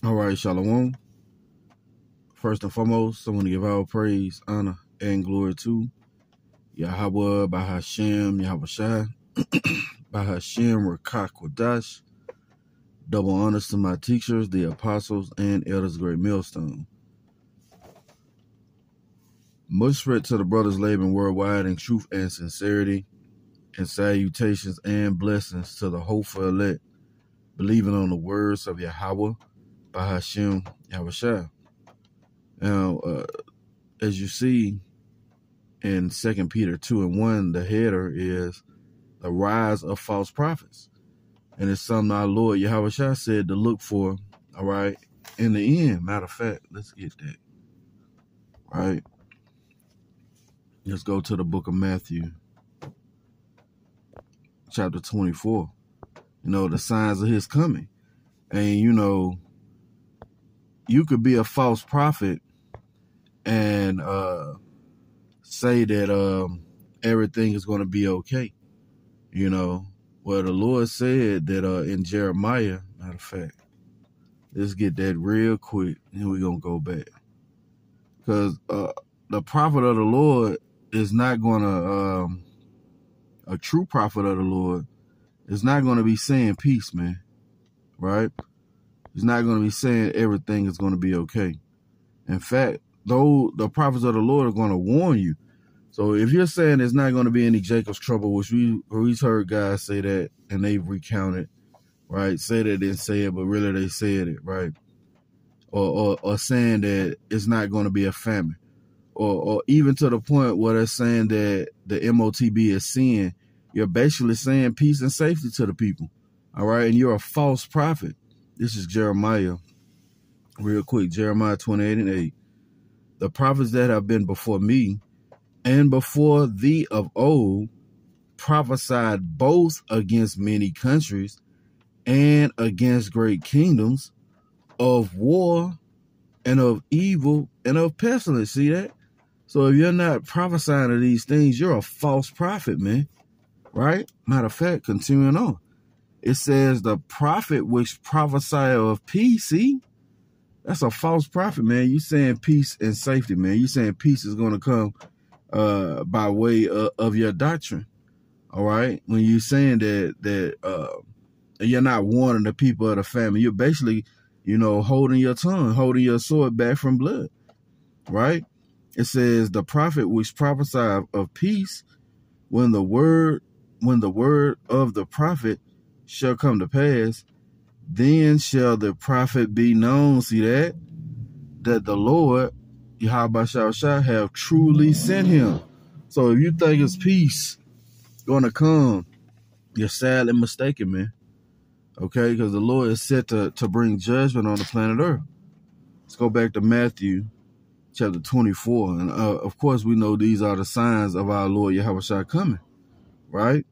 All right, Shalom. First and foremost, I want to give all praise, honor, and glory to Yahawah, bahasham, Yahawashi, bahasham, Rawchaa Qadash. Double honors to my teachers, the apostles, and elders, great millstone. Much respect to the brothers laboring worldwide in truth and sincerity, and salutations and blessings to the hopeful elect, believing on the words of Yahawah, bahasham, Yahawashi. Now, as you see in 2 Peter 2:1, the header is the rise of false prophets. And it's something our Lord Yahawashi said to look for, all right, in the end. Matter of fact, let's get that, right? Let's go to the book of Matthew, chapter 24. The signs of his coming. And, you could be a false prophet and say that everything is going to be okay. Well, the Lord said that in Jeremiah, matter of fact, let's get that real quick, and we're going to go back. Because the prophet of the Lord is not going to, a true prophet of the Lord is not going to be saying peace, man, right? He's not going to be saying everything is going to be okay. In fact, though the prophets of the Lord are going to warn you. So if you're saying there's not going to be any Jacob's trouble, which we've heard guys say that, and they've recounted, right? Say they didn't say it, but really they said it, right? Or saying that it's not going to be a famine, or even to the point where they're saying that the MOTB is sin. You're basically saying peace and safety to the people, all right? And you're a false prophet. This is Jeremiah, real quick, Jeremiah 28:8. The prophets that have been before me and before thee of old prophesied both against many countries and against great kingdoms, of war and of evil and of pestilence. See that? So if you're not prophesying of these things, you're a false prophet, man. Right? Matter of fact, continuing on. It says the prophet which prophesied of peace. See? That's a false prophet, man. You saying peace and safety, man. You saying peace is going to come by way of your doctrine. All right. When you're saying that you're not warning the people of the family, you're basically, holding your tongue, holding your sword back from blood. Right. It says the prophet which prophesied of peace, when the word of the prophet shall come to pass, then shall the prophet be known. See that the Lord Yahawah shall have truly sent him. So if you think it's peace going to come, you're sadly mistaken, man. Okay, because the Lord is set to bring judgment on the planet Earth. Let's go back to Matthew chapter 24. And of course, we know these are the signs of our Lord Yahawashi coming, right?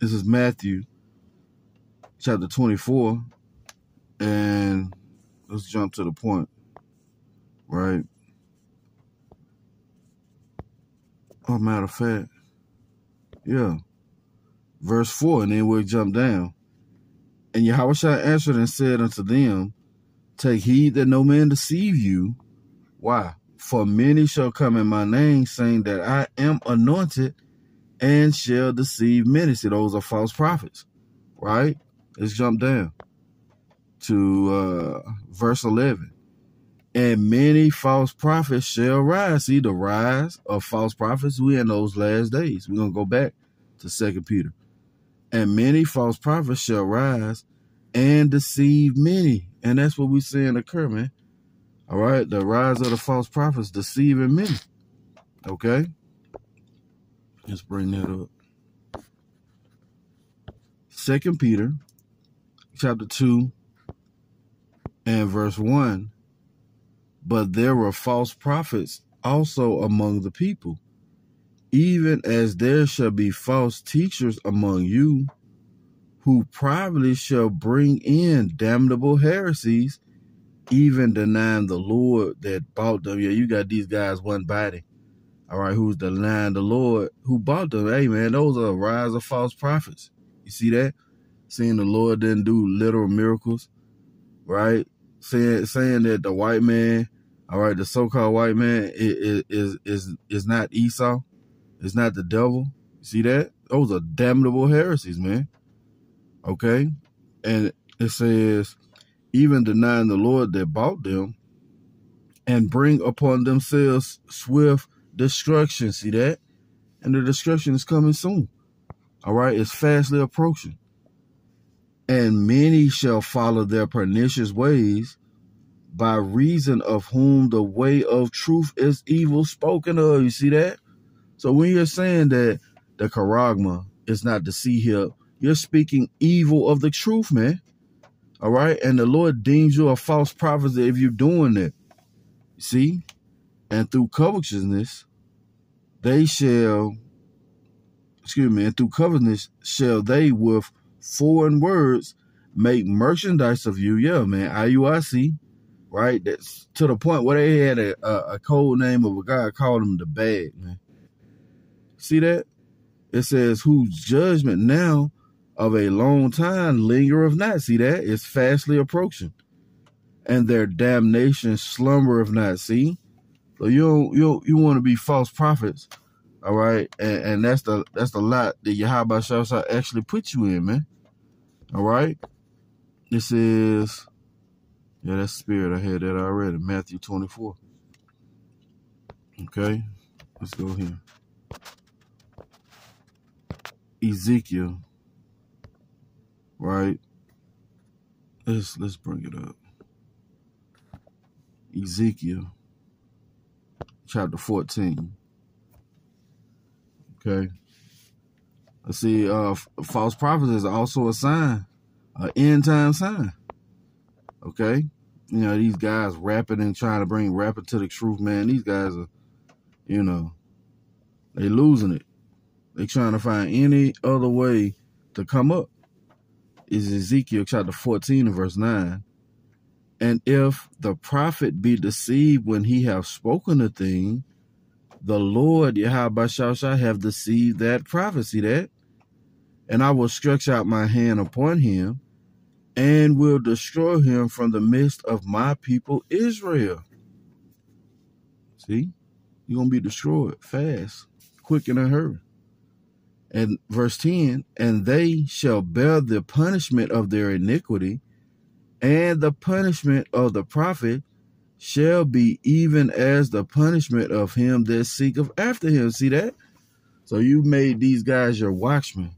This is Matthew chapter 24. And let's jump to the point, right? Oh, matter of fact, yeah. Verse 4, and then we'll jump down. And Yahawashi answered and said unto them, take heed that no man deceive you. Why? For many shall come in my name, saying that I am anointed, and shall deceive many. See, those are false prophets, right? Let's jump down to verse 11. And many false prophets shall rise. See, the rise of false prophets, we in those last days. We're going to go back to 2 Peter. And many false prophets shall rise and deceive many. And that's what we're seeing occur, man. All right, the rise of the false prophets deceiving many. Okay? Let's bring that up. 2 Peter chapter 2 and verse 1. But there were false prophets also among the people, even as there shall be false teachers among you, who privately shall bring in damnable heresies, even denying the Lord that bought them. Yeah, you got these guys, one body, all right, who's denying the Lord who bought them. Hey, man, those are a rise of false prophets. You see that? Seeing the Lord didn't do literal miracles, right? saying that the white man, all right, the so-called white man is not Esau, is not the devil. See that? Those are damnable heresies, man. Okay? And it says, even denying the Lord that bought them, and bring upon themselves swift destruction. See that? And the destruction is coming soon. All right? It's fastly approaching. And many shall follow their pernicious ways, by reason of whom the way of truth is evil spoken of. You see that? So when you're saying that the charagma is not the sea hill, you're speaking evil of the truth, man. All right? And the Lord deems you a false prophet if you're doing that. See? And through covetousness, and through covetousness shall they with foreign words make merchandise of you. Yeah, man. IUIC, right? That's to the point where they had a code name of a guy called him the bag, man. See that? It says, whose judgment now of a long time lingereth not. See that? It's fastly approaching. And their damnation slumbereth not. See? So you want to be false prophets, all right? And that's the lot that Yahawashi actually put you in, man. All right? This is, yeah, that's spirit. I had that already. Matthew 24. Okay? Let's go here. Ezekiel, right? Let's bring it up. Ezekiel, chapter 14. Okay. Let's see. False prophets is also a sign, an end time sign. Okay. You know, these guys rapping and trying to bring rapping to the truth, man. These guys are, you know, they losing it. They trying to find any other way to come up. Is Ezekiel chapter 14 and verse 9. And if the prophet be deceived when he have spoken a thing, the Lord Yahawashi have deceived that prophet. See that? And I will stretch out my hand upon him and will destroy him from the midst of my people Israel. See? You're going to be destroyed fast, quick, in a hurry. And verse 10, and they shall bear the punishment of their iniquity, and the punishment of the prophet shall be even as the punishment of him that seeketh after him. See that? So you made these guys your watchmen.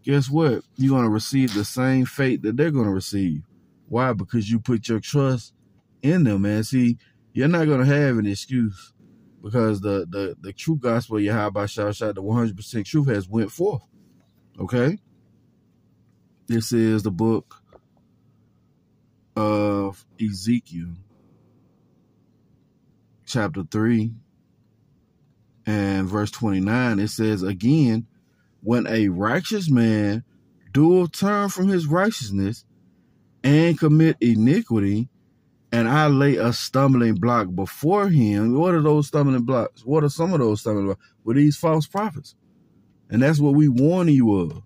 Guess what? You're going to receive the same fate that they're going to receive. Why? Because you put your trust in them, man. See, you're not going to have an excuse, because the true gospel of Yahawashi, the 100% truth, has went forth. Okay? This is the book of Ezekiel, chapter 3 and verse 29. It says, again, when a righteous man doeth turn from his righteousness and commit iniquity, and I lay a stumbling block before him. What are those stumbling blocks? What are some of those stumbling blocks? Well, these false prophets. And that's what we warn you of.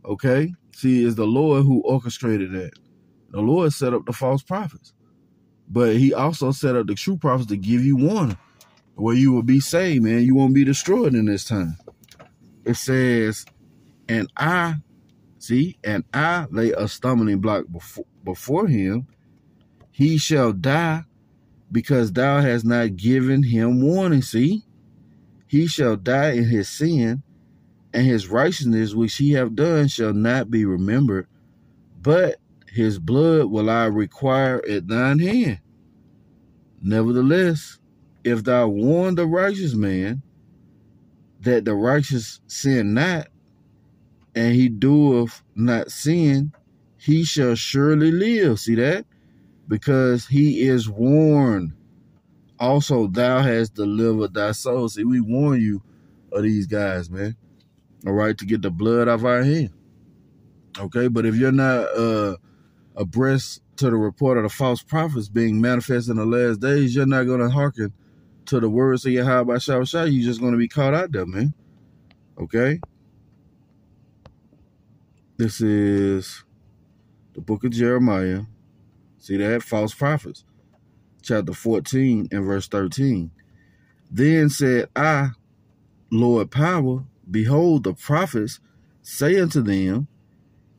Okay? See, it's the Lord who orchestrated that. The Lord set up the false prophets. But he also set up the true prophets to give you warning, where you will be saved, man. You won't be destroyed in this time. It says, and I lay a stumbling block before him. He shall die, because thou hast not given him warning. See, he shall die in his sin, and his righteousness which he have done shall not be remembered, but his blood will I require at thine hand. Nevertheless, if thou warn the righteous man that the righteous sin not, and he doeth not sin, he shall surely live. See that? Because he is warned. Also, thou hast delivered thy soul. See, we warn you of these guys, man. All right, to get the blood off our hand. Okay, but if you're not abreast to the report of the false prophets being manifest in the last days, you're not going to hearken to the words of Yahawashi. You're just going to be caught out there, man. Okay? This is the book of Jeremiah, See that? False prophets. Chapter 14 and verse 13. Then said I, Lord power, behold, the prophets say unto them,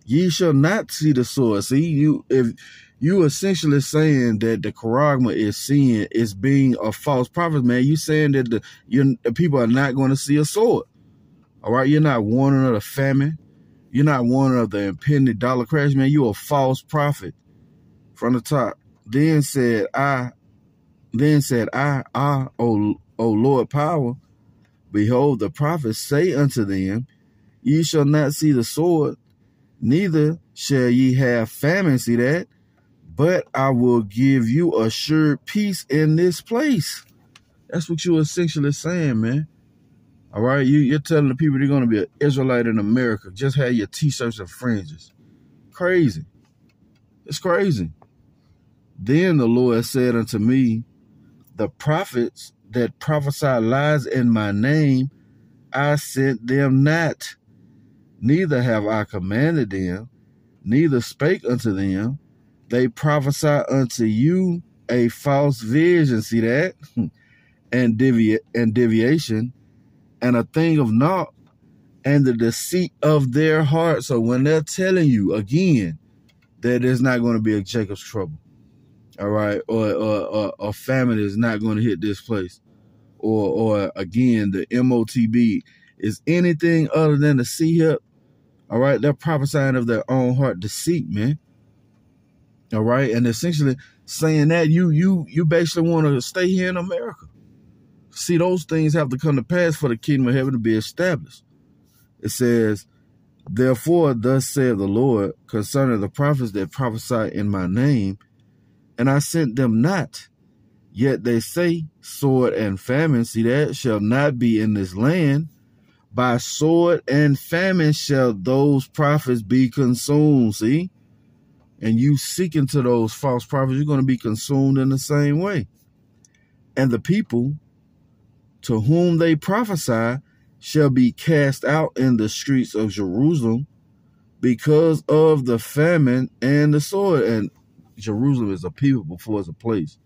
ye shall not see the sword. See, if you essentially saying that the charagma is seeing is being a false prophet, man. You saying that the people are not going to see a sword. All right, you're not warning of the famine. You're not warning of the impending dollar crash, man. You a false prophet. From the top. Then said I, O Lord power, behold, the prophets say unto them, ye shall not see the sword, neither shall ye have famine, see that? But I will give you assured peace in this place. That's what you're essentially saying, man. All right, you're telling the people they're going to be an Israelite in America. Just have your t-shirts and fringes. Crazy. It's crazy. Then the Lord said unto me, the prophets that prophesy lies in my name, I sent them not. Neither have I commanded them, neither spake unto them. They prophesy unto you a false vision, see that? and deviation, and a thing of naught, and the deceit of their heart. So when they're telling you again that there's not going to be a Jacob's trouble, all right, or a famine is not going to hit this place, or again the MOTB is anything other than the C-hip, all right, they're prophesying of their own heart deceit, man. All right, and essentially saying that you basically want to stay here in America. See, those things have to come to pass for the kingdom of heaven to be established. It says, therefore, thus saith the Lord concerning the prophets that prophesy in my name, and I sent them not. Yet they say, sword and famine, see that, shall not be in this land. By sword and famine shall those prophets be consumed, see? And you seek into those false prophets, you're going to be consumed in the same way. And the people to whom they prophesy shall be cast out in the streets of Jerusalem because of the famine and the sword. And Jerusalem is a people before it's a place.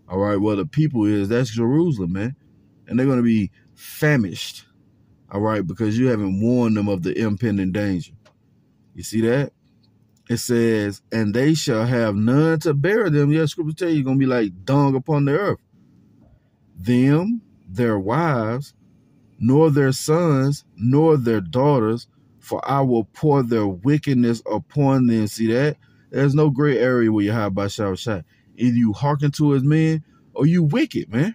All right, well, the people that's Jerusalem, man. And they're going to be famished, all right, because you haven't warned them of the impending danger. You see that? It says, and they shall have none to bury them. Yeah, scripture tell you, you're going to be like dung upon the earth. Them, their wives, nor their sons, nor their daughters, for I will pour their wickedness upon them. See that? There's no gray area where Yahawashi. Either you hearken to his men or you wicked, man.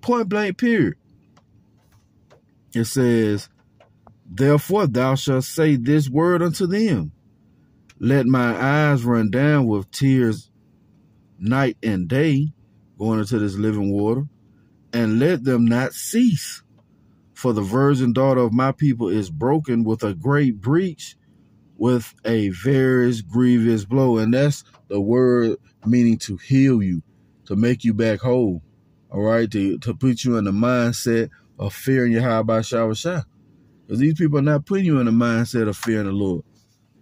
Point blank, period. It says, therefore thou shalt say this word unto them. Let my eyes run down with tears night and day, going into this living water, and let them not cease. For the virgin daughter of my people is broken with a great breach, with a very grievous blow. And that's the word meaning to heal you, to make you back whole. All right, to put you in the mindset of fearing Yahawashi. Because these people are not putting you in the mindset of fearing the Lord.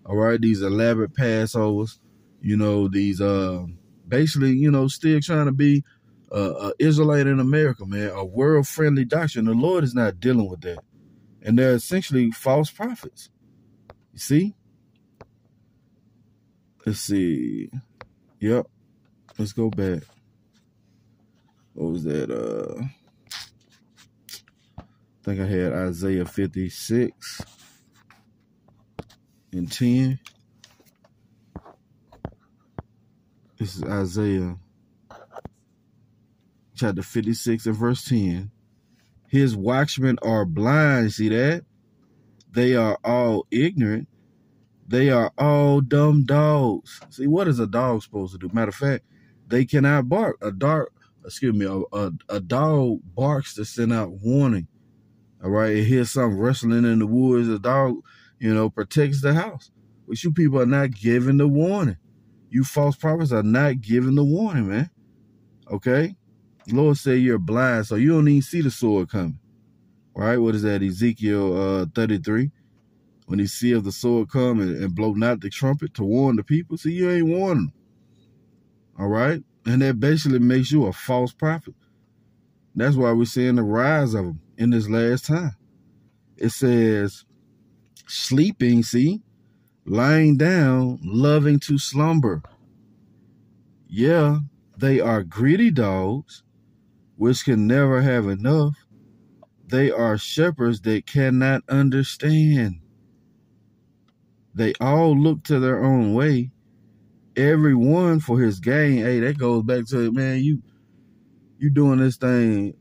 All right, these elaborate Passovers, these basically, still trying to be Israelite in America, man, a world-friendly doctrine. The Lord is not dealing with that. And they're essentially false prophets. You see? Let's see. Yep. Let's go back. What was that? I think I had Isaiah 56 and 10. This is Isaiah chapter 56 and verse 10. His watchmen are blind. See that? They are all ignorant. They are all dumb dogs. See, what is a dog supposed to do? Matter of fact, they cannot bark. A dog barks to send out warning. All right, it hears something rustling in the woods. A dog, protects the house. But you people are not giving the warning. You false prophets are not giving the warning, man. Okay? The Lord said you're blind, so you don't even see the sword coming. All right, what is that? Ezekiel 33. When he seeth the sword come and blow not the trumpet to warn the people. See, you ain't warning them. right? And that basically makes you a false prophet. That's why we're seeing the rise of them in this last time. It says, sleeping, see, lying down, loving to slumber. Yeah, they are greedy dogs, which can never have enough. They are shepherds that cannot understand. They all look to their own way, every one for his gain. Hey, that goes back to, man, you doing this thing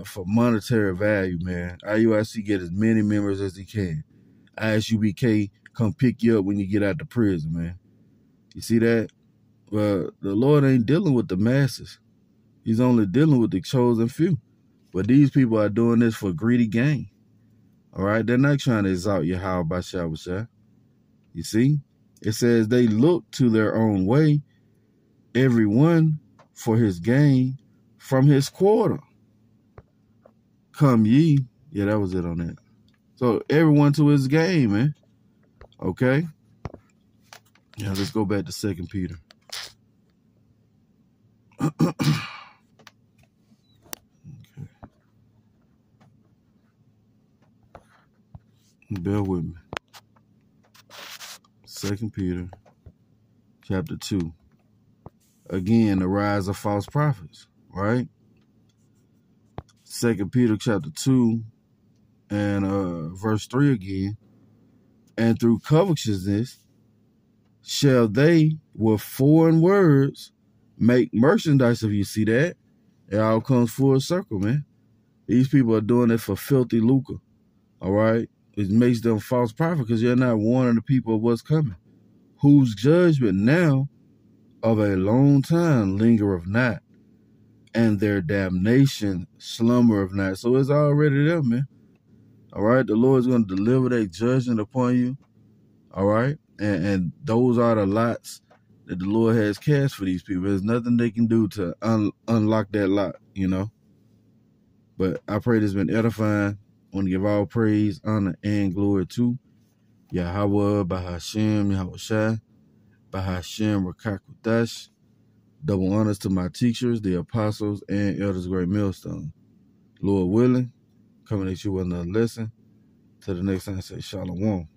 for monetary value, man. IUIC get as many members as he can. ISUBK come pick you up when you get out of prison, man. You see that? Well, the Lord ain't dealing with the masses. He's only dealing with the chosen few. But these people are doing this for greedy gain. All right? They're not trying to exalt Yahawah by Yahawashi. You see? It says they look to their own way, every one for his gain from his quarter. Come ye. Yeah, that was it on that. So everyone to his gain, man. Okay? Yeah, let's go back to 2 Peter. Okay. Bear with me. 2 Peter chapter 2. Again, the rise of false prophets, right? 2 Peter chapter 2 and verse 3 again. And through covetousness shall they with foreign words make merchandise of you. See that? It all comes full circle, man. These people are doing it for filthy lucre, all right? It makes them false prophets because you're not warning the people of what's coming. Whose judgment now of a long time lingereth not, and their damnation slumbereth not. So it's already there, man. All right? The Lord's going to deliver that judgment upon you, all right? And those are the lots that the Lord has cast for these people. There's nothing they can do to unlock that lot, you know? But I pray this has been edifying. I want to give all praise, honor, and glory to Yahawah, bahasham, Yahawashi, bahasham, Rawchaa Qadash. Double honors to my teachers, the apostles, and elders of Great Millstone. Lord willing, coming at you with another lesson. Till the next time, I say shalom.